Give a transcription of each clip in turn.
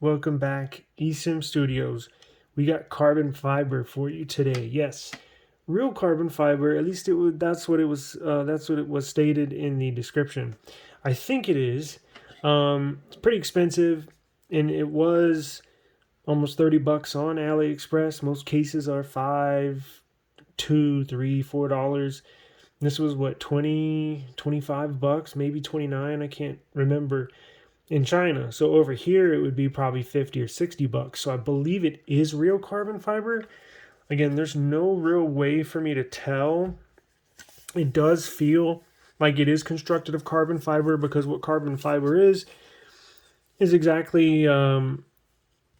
welcome back, eSIM Studios. We got carbon fiber for you today. Yes, real carbon fiber. At least that's what it was. That's what it was stated in the description. I think it is. It's pretty expensive, and it was almost $30 on AliExpress. Most cases are $5, $2, $3, $4. This was what, 20, $25, maybe 29. I can't remember. In China. So over here it would be probably 50 or $60. So I believe it is real carbon fiber. Again, there's no real way for me to tell. It does feel like it is constructed of carbon fiber, because what carbon fiber is exactly in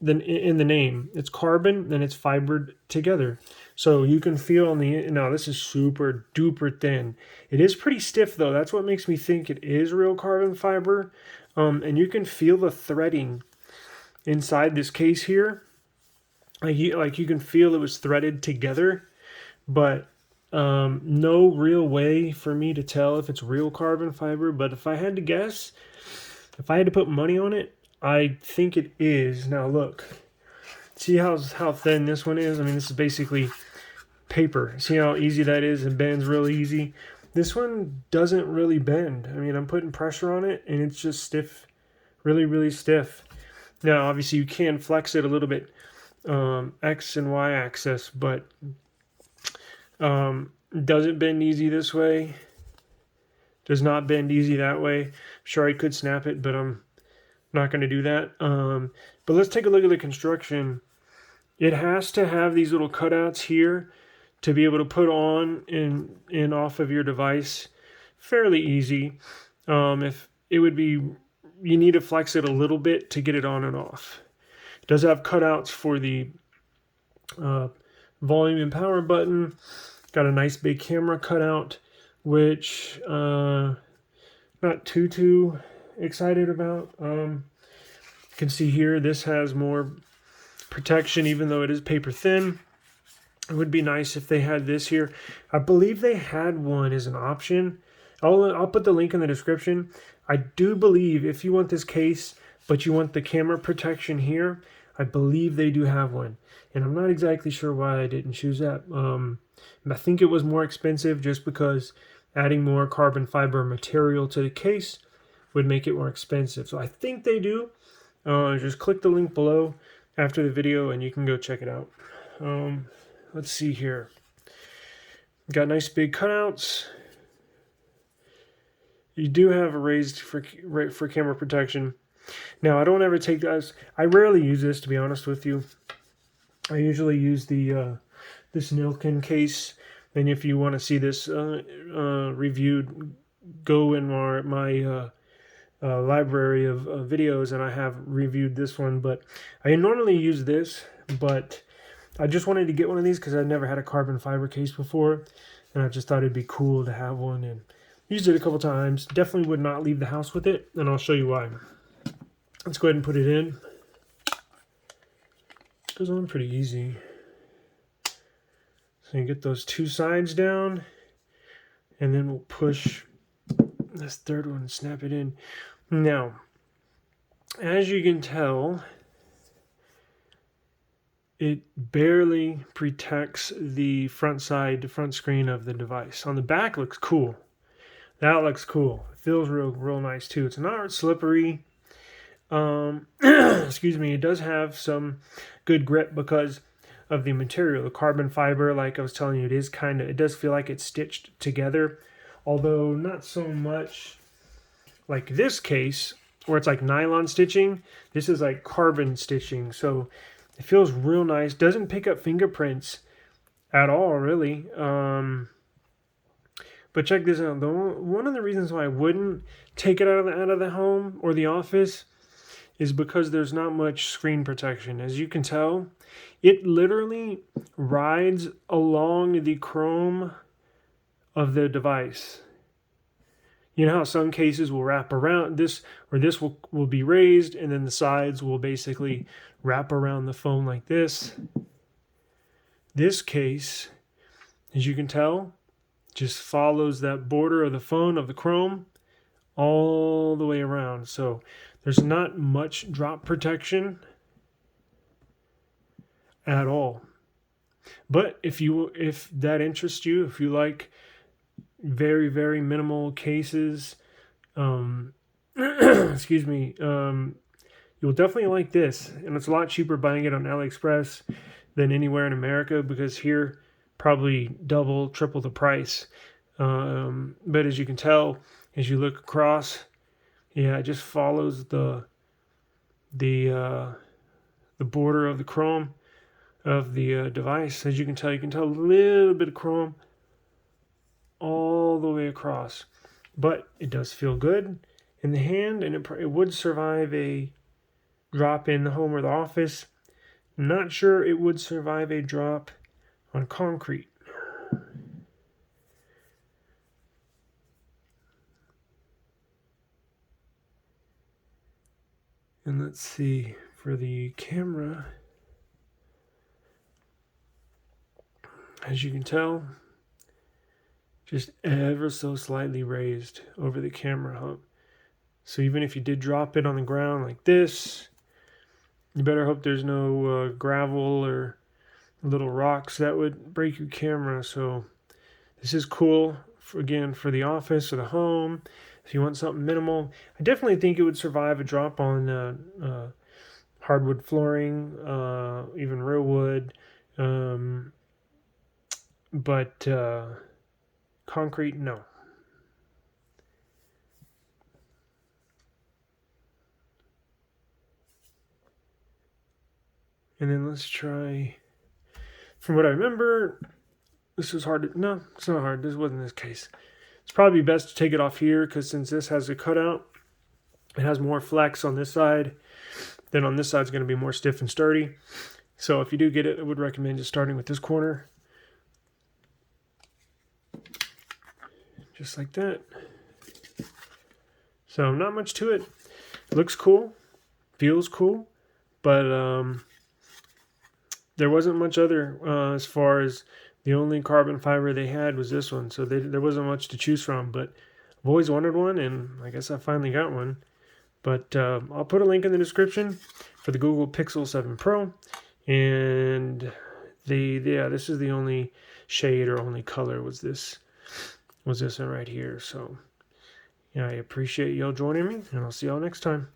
the name. It's carbon and it's fibered together. So you can feel on the, now this is super duper thin. It is pretty stiff though. That's what makes me think it is real carbon fiber. And you can feel the threading inside this case here. Like you can feel it was threaded together, but no real way for me to tell if it's real carbon fiber. But if I had to guess, if I had to put money on it, I think it is. Now look, see how thin this one is? I mean, this is basically paper. See how easy that is? It bends really easy. This one doesn't really bend. I mean, I'm putting pressure on it and it's just stiff, really, really stiff. Now, obviously you can flex it a little bit, X and Y axis, but doesn't bend easy this way. Does not bend easy that way. Sure, I could snap it, but I'm not going to do that. But let's take a look at the construction. It has to have these little cutouts here to be able to put on and off of your device. Fairly easy. If it would be, you need to flex it a little bit to get it on and off. It does have cutouts for the volume and power button. Got a nice big camera cutout, which not too excited about. You can see here this has more protection, even though it is paper thin. It would be nice if they had this here. I believe they had one as an option. I'll put the link in the description. I do believe if you want this case, but you want the camera protection here, I believe they do have one. And I'm not exactly sure why I didn't choose that. I think it was more expensive just because adding more carbon fiber material to the case would make it more expensive. So I think they do. Just click the link below after the video and you can go check it out. Let's see here. Got nice big cutouts. You do have a raised for camera protection. Now, I don't ever take this. I rarely use this, to be honest with you. I usually use the this Nilkin case. And if you want to see this reviewed, go in my library of videos, and I have reviewed this one. But I normally use this, but I just wanted to get one of these because I've never had a carbon fiber case before, and I just thought it'd be cool to have one, and used it a couple times. Definitely would not leave the house with it, and I'll show you why. Let's go ahead and put it in. It goes on pretty easy. So you get those two sides down, and then we'll push this third one and snap it in. Now, as you can tell, it barely protects the front screen of the device. On the back looks cool. That looks cool. It feels real nice too. It's not slippery. Excuse me. It does have some good grip because of the material. The carbon fiber, like I was telling you, it does feel like it's stitched together. Although not so much like this case where it's like nylon stitching. This is like carbon stitching. So it feels real nice. Doesn't pick up fingerprints at all, really. But check this out. One of the reasons why I wouldn't take it out of the home or the office is because there's not much screen protection. As you can tell, it literally rides along the chrome of the device. You know how some cases will wrap around this, or this will be raised, and then the sides will basically wrap around the phone like this. This case, as you can tell, just follows that border of the phone, of the chrome, all the way around. So there's not much drop protection at all. But if that interests you, if you like very, very minimal cases, excuse me, you'll definitely like this. And it's a lot cheaper buying it on AliExpress than anywhere in America, because here probably double, triple the price. But as you can tell, as you look across, yeah, it just follows the border of the chrome of the device. As you can tell a little bit of chrome all the way across. But it does feel good in the hand, and it would survive a drop in the home or the office. I'm not sure it would survive a drop on concrete. And let's see, for the camera, as you can tell, just ever so slightly raised over the camera hump. So even if you did drop it on the ground like this, you better hope there's no gravel or little rocks that would break your camera. So this is cool, again, for the office or the home. If you want something minimal, I definitely think it would survive a drop on hardwood flooring, even real wood. But concrete, no. And then let's try, from what I remember, this was hard to, no, it's not hard. This wasn't this case. It's probably best to take it off here, because since this has a cutout, it has more flex on this side. Then on this side, it's going to be more stiff and sturdy. So if you do get it, I would recommend just starting with this corner. Just like that. So not much to it. Looks cool. Feels cool. But there wasn't much other as far as the only carbon fiber they had was this one. So there wasn't much to choose from. But I've always wanted one, and I guess I finally got one. But I'll put a link in the description for the Google Pixel 7 Pro. And this is the only shade or only color was this one right here. So yeah, I appreciate y'all joining me, and I'll see y'all next time.